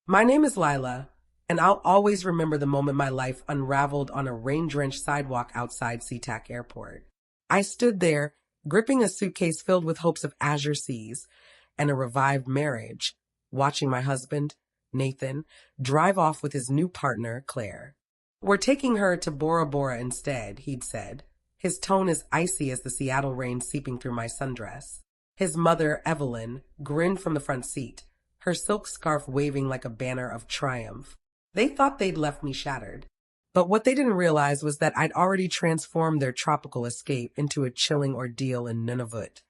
My name is Lila, and I'll always remember the moment my life unraveled on a rain-drenched sidewalk outside SeaTac Airport. I stood there, gripping a suitcase filled with hopes of azure seas and a revived marriage, watching my husband, Nathan, drive off with his new partner, Claire. "We're taking her to Bora Bora instead," he'd said. His tone as icy as the Seattle rain seeping through my sundress. His mother, Evelyn, grinned from the front seat, her silk scarf waving like a banner of triumph. They thought they'd left me shattered. But what they didn't realize was that I'd already transformed their tropical escape into a chilling ordeal in Nunavut,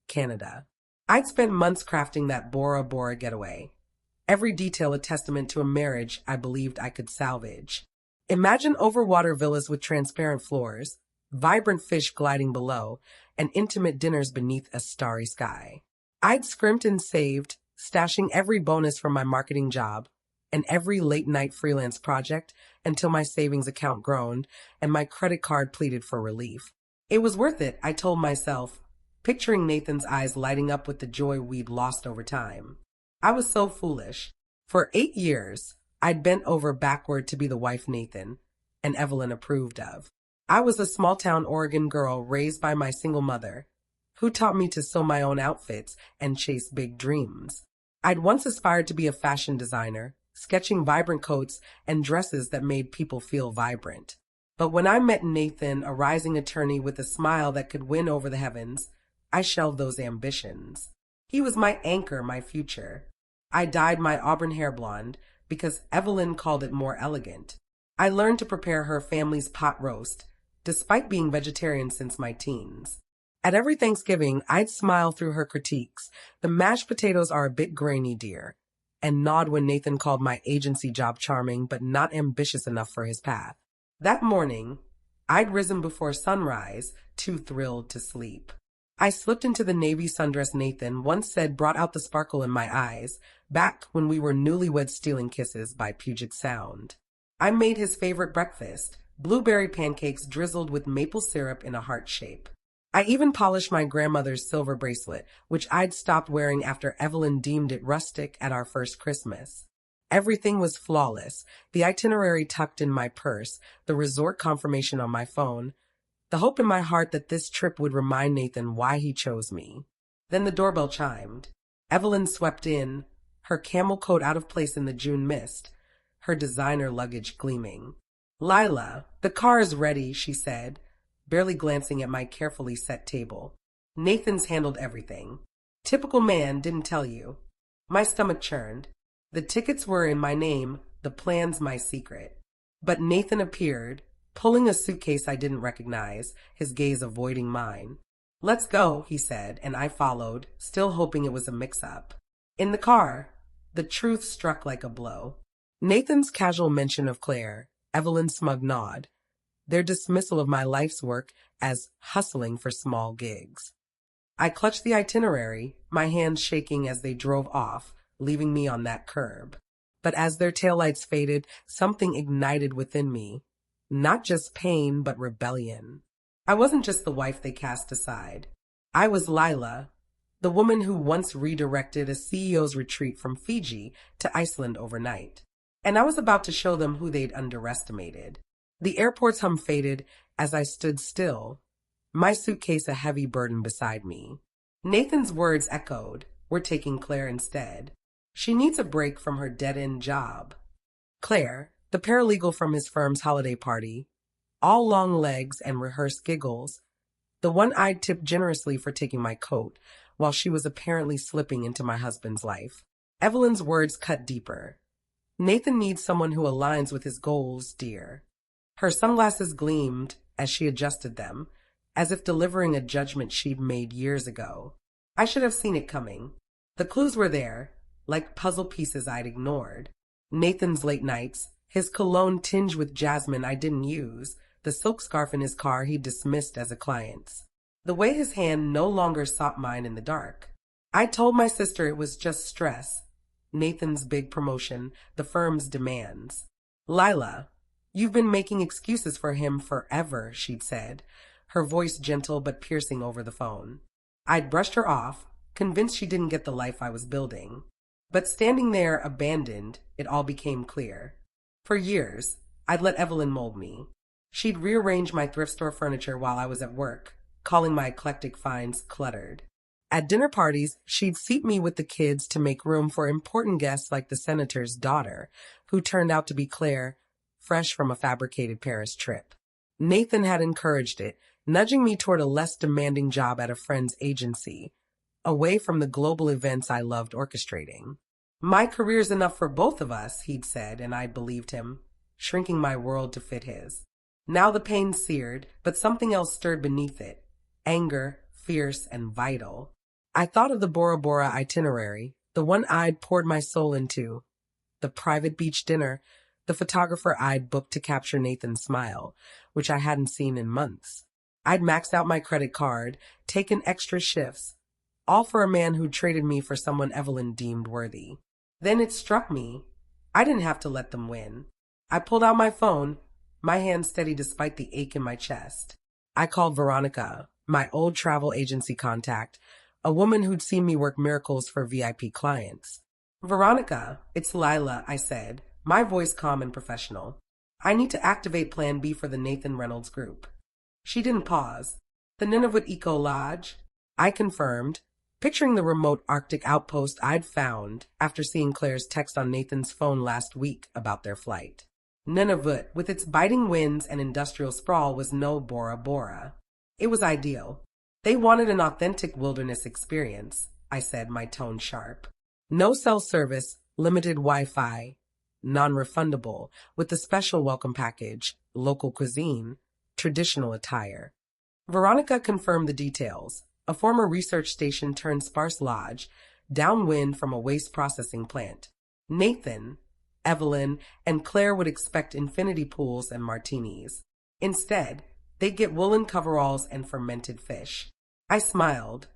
Canada. I'd spent months crafting that Bora Bora getaway, every detail a testament to a marriage I believed I could salvage. Imagine overwater villas with transparent floors, vibrant fish gliding below, and intimate dinners beneath a starry sky. I'd scrimped and saved, stashing every bonus from my marketing job and every late-night freelance project until my savings account groaned and my credit card pleaded for relief. It was worth it, I told myself, picturing Nathan's eyes lighting up with the joy we'd lost over time. I was so foolish. For 8 years, I'd bent over backward to be the wife Nathan and Evelyn approved of. I was a small-town Oregon girl raised by my single mother, who taught me to sew my own outfits and chase big dreams. I'd once aspired to be a fashion designer, sketching vibrant coats and dresses that made people feel vibrant. But when I met Nathan, a rising attorney with a smile that could win over the heavens, I shelved those ambitions. He was my anchor, my future. I dyed my auburn hair blonde because Evelyn called it more elegant. I learned to prepare her family's pot roast, despite being vegetarian since my teens. At every Thanksgiving, I'd smile through her critiques. "The mashed potatoes are a bit grainy, dear," and nod when Nathan called my agency job charming but not ambitious enough for his path. That morning, I'd risen before sunrise, too thrilled to sleep. I slipped into the navy sundress Nathan once said brought out the sparkle in my eyes, back when we were newlyweds stealing kisses by Puget Sound. I made his favorite breakfast, blueberry pancakes drizzled with maple syrup in a heart shape. I even polished my grandmother's silver bracelet, which I'd stopped wearing after Evelyn deemed it rustic at our first Christmas. Everything was flawless, the itinerary tucked in my purse, the resort confirmation on my phone, the hope in my heart that this trip would remind Nathan why he chose me. Then the doorbell chimed. Evelyn swept in, her camel coat out of place in the June mist, her designer luggage gleaming. "Lila, the car is ready," she said, barely glancing at my carefully set table. "Nathan's handled everything. Typical man, didn't tell you." My stomach churned. The tickets were in my name, the plans my secret. But Nathan appeared, pulling a suitcase I didn't recognize, his gaze avoiding mine. "Let's go," he said, and I followed, still hoping it was a mix-up. In the car, the truth struck like a blow. Nathan's casual mention of Claire, Evelyn's smug nod, their dismissal of my life's work as hustling for small gigs. I clutched the itinerary, my hands shaking as they drove off, leaving me on that curb. But as their taillights faded, something ignited within me. Not just pain, but rebellion. I wasn't just the wife they cast aside. I was Lila, the woman who once redirected a CEO's retreat from Fiji to Iceland overnight. And I was about to show them who they'd underestimated. The airport's hum faded as I stood still, my suitcase a heavy burden beside me. Nathan's words echoed, "We're taking Claire instead. She needs a break from her dead-end job." Claire, the paralegal from his firm's holiday party, all long legs and rehearsed giggles, the one I'd tipped generously for taking my coat, while she was apparently slipping into my husband's life. Evelyn's words cut deeper. "Nathan needs someone who aligns with his goals, dear." Her sunglasses gleamed as she adjusted them, as if delivering a judgment she'd made years ago. I should have seen it coming. The clues were there, like puzzle pieces I'd ignored. Nathan's late nights, his cologne tinged with jasmine I didn't use, the silk scarf in his car he dismissed as a client's. The way his hand no longer sought mine in the dark. I told my sister it was just stress. Nathan's big promotion, the firm's demands. "Lila, you've been making excuses for him forever," she'd said, her voice gentle but piercing over the phone. I'd brushed her off, convinced she didn't get the life I was building. But standing there, abandoned, it all became clear. For years, I'd let Evelyn mold me. She'd rearrange my thrift store furniture while I was at work, calling my eclectic finds cluttered. At dinner parties, she'd seat me with the kids to make room for important guests like the senator's daughter, who turned out to be Claire, fresh from a fabricated Paris trip. Nathan had encouraged it, nudging me toward a less demanding job at a friend's agency, away from the global events I loved orchestrating. My career's enough for both of us, he'd said, and I believed him, shrinking my world to fit his. Now the pain seared, but something else stirred beneath it. Anger, fierce and vital. I thought of the Bora Bora itinerary, the one I'd poured my soul into, the private beach dinner, the photographer I'd booked to capture Nathan's smile, which I hadn't seen in months. I'd maxed out my credit card, taken extra shifts, all for a man who'd traded me for someone Evelyn deemed worthy. Then it struck me. I didn't have to let them win. I pulled out my phone, my hand steady despite the ache in my chest. I called Veronica, my old travel agency contact, a woman who'd seen me work miracles for VIP clients. Veronica, it's Lila, I said, my voice calm and professional. I need to activate Plan B for the Nathan Reynolds group. She didn't pause. The Nunavut Eco Lodge? I confirmed, picturing the remote Arctic outpost I'd found after seeing Claire's text on Nathan's phone last week about their flight. Nunavut, with its biting winds and industrial sprawl, was no Bora Bora. It was ideal. They wanted an authentic wilderness experience, I said, my tone sharp. No cell service, limited Wi-Fi, non-refundable, with the special welcome package, local cuisine, traditional attire. Veronica confirmed the details. A former research station turned sparse lodge, downwind from a waste processing plant. Nathan, Evelyn, and Claire would expect infinity pools and martinis. Instead, they'd get woolen coveralls and fermented fish. I smiled,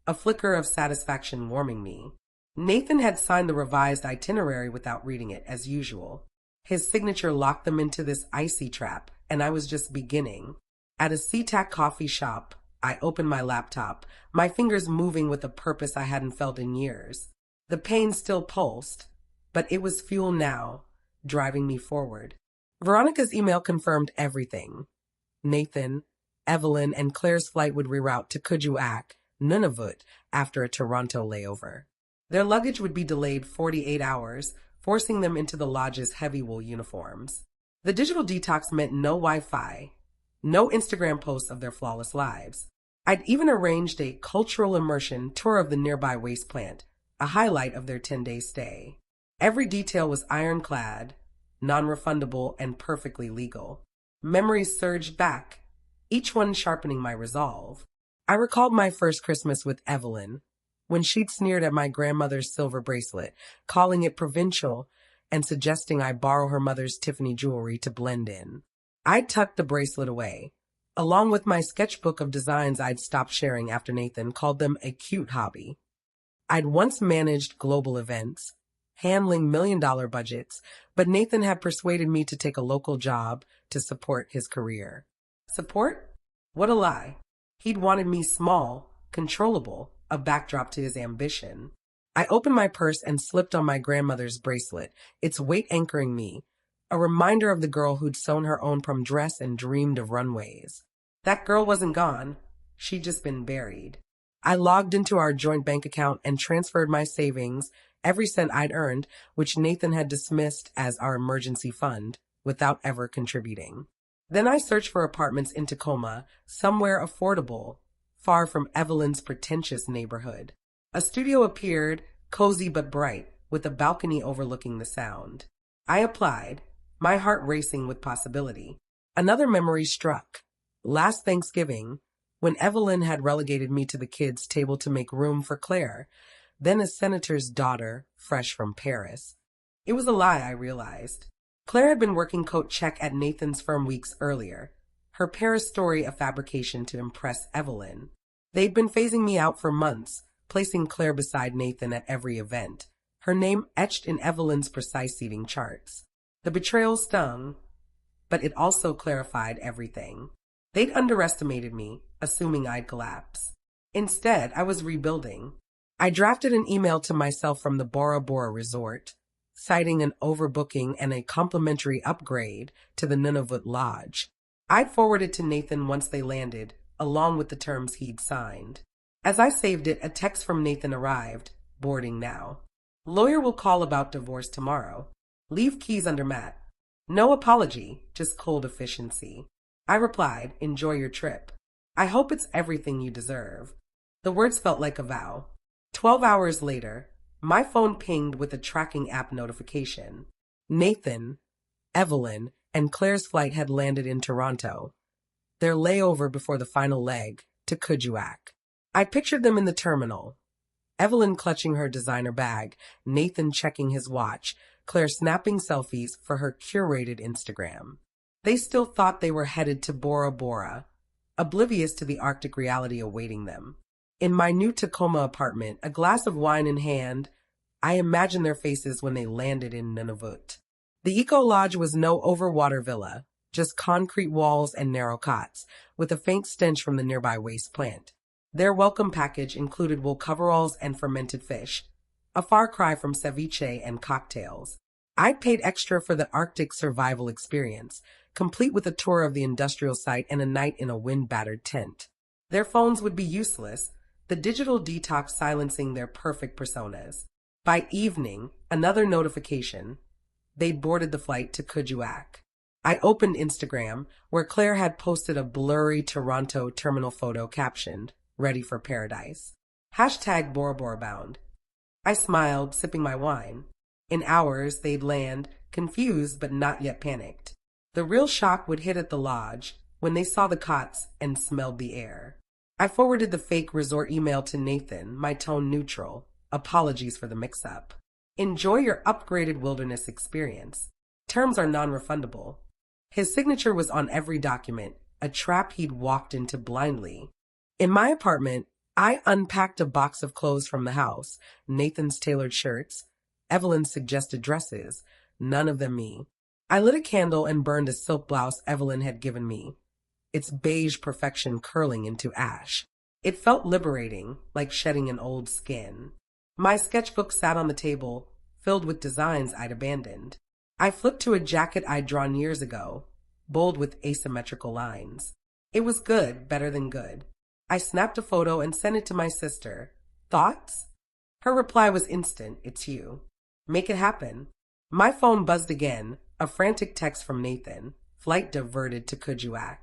a flicker of satisfaction warming me. Nathan had signed the revised itinerary without reading it, as usual. His signature locked them into this icy trap, and I was just beginning. At a SeaTac coffee shop, I opened my laptop, my fingers moving with a purpose I hadn't felt in years. The pain still pulsed, but it was fuel now, driving me forward. Veronica's email confirmed everything. Nathan, Evelyn, and Claire's flight would reroute to Kuujjuaq, Nunavut, after a Toronto layover. Their luggage would be delayed 48 hours, forcing them into the lodge's heavy wool uniforms. The digital detox meant no Wi-Fi, no Instagram posts of their flawless lives. I'd even arranged a cultural immersion tour of the nearby waste plant, a highlight of their 10-day stay. Every detail was ironclad, non-refundable, and perfectly legal. Memories surged back, each one sharpening my resolve. I recalled my first Christmas with Evelyn, when she'd sneered at my grandmother's silver bracelet, calling it provincial and suggesting I borrow her mother's Tiffany jewelry to blend in. I tucked the bracelet away, along with my sketchbook of designs I'd stopped sharing after Nathan called them a cute hobby. I'd once managed global events, handling million-dollar budgets, but Nathan had persuaded me to take a local job to support his career. Support? What a lie. He'd wanted me small, controllable, a backdrop to his ambition. I opened my purse and slipped on my grandmother's bracelet, its weight anchoring me, a reminder of the girl who'd sewn her own prom dress and dreamed of runways. That girl wasn't gone. She'd just been buried. I logged into our joint bank account and transferred my savings, every cent I'd earned, which Nathan had dismissed as our emergency fund, without ever contributing. Then I searched for apartments in Tacoma, somewhere affordable, far from Evelyn's pretentious neighborhood. A studio appeared, cozy but bright, with a balcony overlooking the Sound. I applied, my heart racing with possibility. Another memory struck. Last Thanksgiving, when Evelyn had relegated me to the kids' table to make room for Claire, then a senator's daughter, fresh from Paris. It was a lie, I realized. Claire had been working coat check at Nathan's firm weeks earlier, her Paris story a fabrication to impress Evelyn. They'd been phasing me out for months, placing Claire beside Nathan at every event, her name etched in Evelyn's precise seating charts. The betrayal stung, but it also clarified everything. They'd underestimated me, assuming I'd collapse. Instead, I was rebuilding. I drafted an email to myself from the Bora Bora resort, citing an overbooking and a complimentary upgrade to the Nunavut Lodge. I'd forward it to Nathan once they landed, along with the terms he'd signed. As I saved it, a text from Nathan arrived, boarding now. Lawyer will call about divorce tomorrow. Leave keys under mat. No apology, just cold efficiency. I replied, enjoy your trip. I hope it's everything you deserve. The words felt like a vow. 12 hours later, my phone pinged with a tracking app notification. Nathan, Evelyn, and Claire's flight had landed in Toronto. Their layover before the final leg to Kuujjuaq. I pictured them in the terminal. Evelyn clutching her designer bag, Nathan checking his watch, Claire snapping selfies for her curated Instagram. They still thought they were headed to Bora Bora, oblivious to the Arctic reality awaiting them. In my new Tacoma apartment, a glass of wine in hand, I imagined their faces when they landed in Nunavut. The Eco Lodge was no overwater villa, just concrete walls and narrow cots, with a faint stench from the nearby waste plant. Their welcome package included wool coveralls and fermented fish, a far cry from ceviche and cocktails. I'd paid extra for the Arctic survival experience, complete with a tour of the industrial site and a night in a wind-battered tent. Their phones would be useless, the digital detox silencing their perfect personas. By evening, another notification. They'd boarded the flight to Kuujjuaq. I opened Instagram, where Claire had posted a blurry Toronto terminal photo captioned, ready for paradise. Hashtag Bora Bora bound. I smiled, sipping my wine. In hours, they'd land, confused but not yet panicked. The real shock would hit at the lodge, when they saw the cots and smelled the air. I forwarded the fake resort email to Nathan, my tone neutral. Apologies for the mix-up. Enjoy your upgraded wilderness experience. Terms are non-refundable. His signature was on every document, a trap he'd walked into blindly. In my apartment, I unpacked a box of clothes from the house, Nathan's tailored shirts, Evelyn's suggested dresses, none of them me. I lit a candle and burned a silk blouse Evelyn had given me, its beige perfection curling into ash. It felt liberating, like shedding an old skin. My sketchbook sat on the table, filled with designs I'd abandoned. I flipped to a jacket I'd drawn years ago, bold with asymmetrical lines. It was good, better than good. I snapped a photo and sent it to my sister. Thoughts? Her reply was instant, it's you. Make it happen. My phone buzzed again, a frantic text from Nathan. Flight diverted to Kuujjuaq.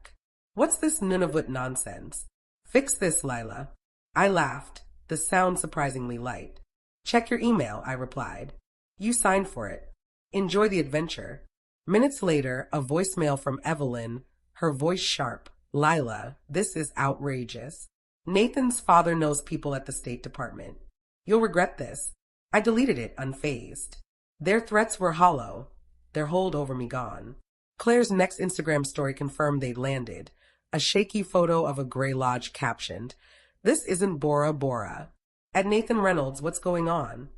What's this Nunavut nonsense? Fix this, Lila. I laughed, the sound surprisingly light. Check your email, I replied. You signed for it. Enjoy the adventure. Minutes later, a voicemail from Evelyn, her voice sharp. Lila, this is outrageous. Nathan's father knows people at the State Department. You'll regret this. I deleted it, unfazed. Their threats were hollow, their hold over me gone. Claire's next Instagram story confirmed they'd landed. A shaky photo of a gray lodge captioned, "This isn't Bora Bora." At Nathan Reynolds, what's going on?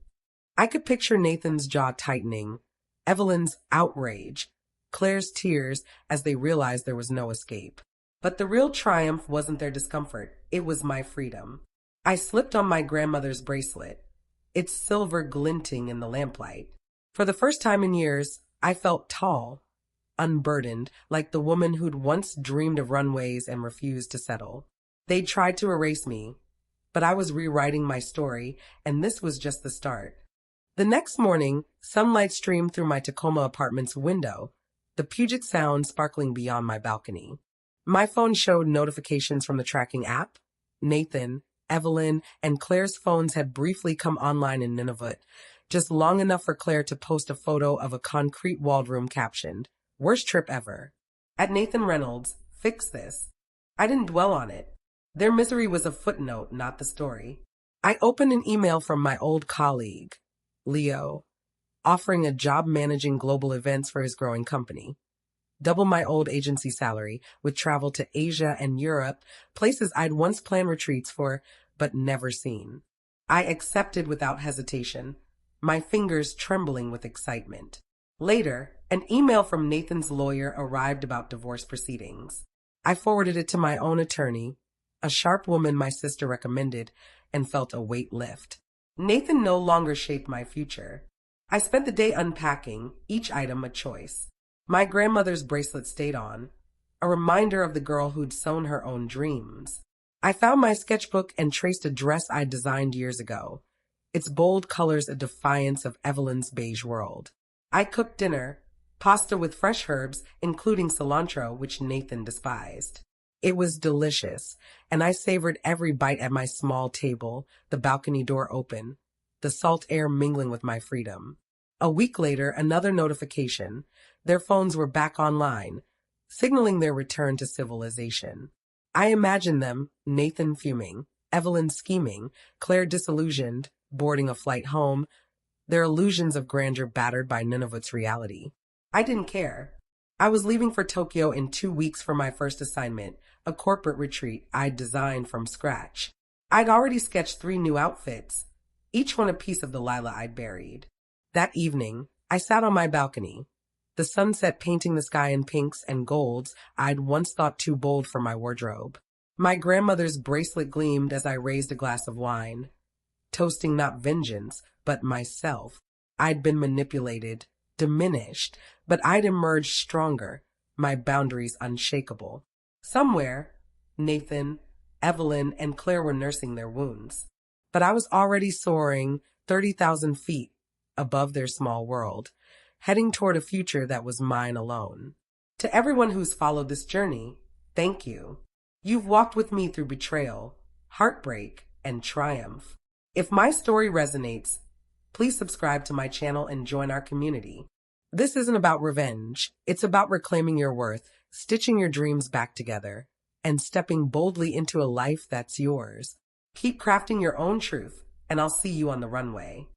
I could picture Nathan's jaw tightening, Evelyn's outrage, Claire's tears as they realized there was no escape. But the real triumph wasn't their discomfort, it was my freedom. I slipped on my grandmother's bracelet, its silver glinting in the lamplight. For the first time in years, I felt tall, unburdened, like the woman who'd once dreamed of runways and refused to settle. They'd tried to erase me, but I was rewriting my story, and this was just the start. The next morning, sunlight streamed through my Tacoma apartment's window, the Puget Sound sparkling beyond my balcony. My phone showed notifications from the tracking app. Nathan, Evelyn, and Claire's phones had briefly come online in Nunavut, just long enough for Claire to post a photo of a concrete-walled room captioned, "Worst trip ever." At Nathan Reynolds, fix this. I didn't dwell on it. Their misery was a footnote, not the story. I opened an email from my old colleague, Leo, offering a job managing global events for his growing company. Double my old agency salary, with travel to Asia and Europe, places I'd once planned retreats for, but never seen. I accepted without hesitation, my fingers trembling with excitement. Later, an email from Nathan's lawyer arrived about divorce proceedings. I forwarded it to my own attorney, a sharp woman my sister recommended, and felt a weight lift. Nathan no longer shaped my future. I spent the day unpacking, each item a choice. My grandmother's bracelet stayed on, a reminder of the girl who'd sown her own dreams. I found my sketchbook and traced a dress I'd designed years ago, its bold colors a defiance of Evelyn's beige world. I cooked dinner, pasta with fresh herbs, including cilantro, which Nathan despised. It was delicious, and I savored every bite at my small table, the balcony door open, the salt air mingling with my freedom. A week later, another notification. Their phones were back online, signaling their return to civilization. I imagined them, Nathan fuming, Evelyn scheming, Claire disillusioned, boarding a flight home, their illusions of grandeur battered by none of its reality. I didn't care. I was leaving for Tokyo in 2 weeks for my first assignment, a corporate retreat I'd designed from scratch. I'd already sketched 3 new outfits, each one a piece of the Lila I'd buried. That evening, I sat on my balcony, the sunset painting the sky in pinks and golds I'd once thought too bold for my wardrobe. My grandmother's bracelet gleamed as I raised a glass of wine, toasting not vengeance, but myself. I'd been manipulated, diminished, but I'd emerged stronger, my boundaries unshakable. Somewhere, Nathan, Evelyn, and Claire were nursing their wounds. But I was already soaring 30,000 feet above their small world, heading toward a future that was mine alone. To everyone who's followed this journey, thank you. You've walked with me through betrayal, heartbreak, and triumph. If my story resonates, please subscribe to my channel and join our community. This isn't about revenge. It's about reclaiming your worth, stitching your dreams back together, and stepping boldly into a life that's yours. Keep crafting your own truth, and I'll see you on the runway.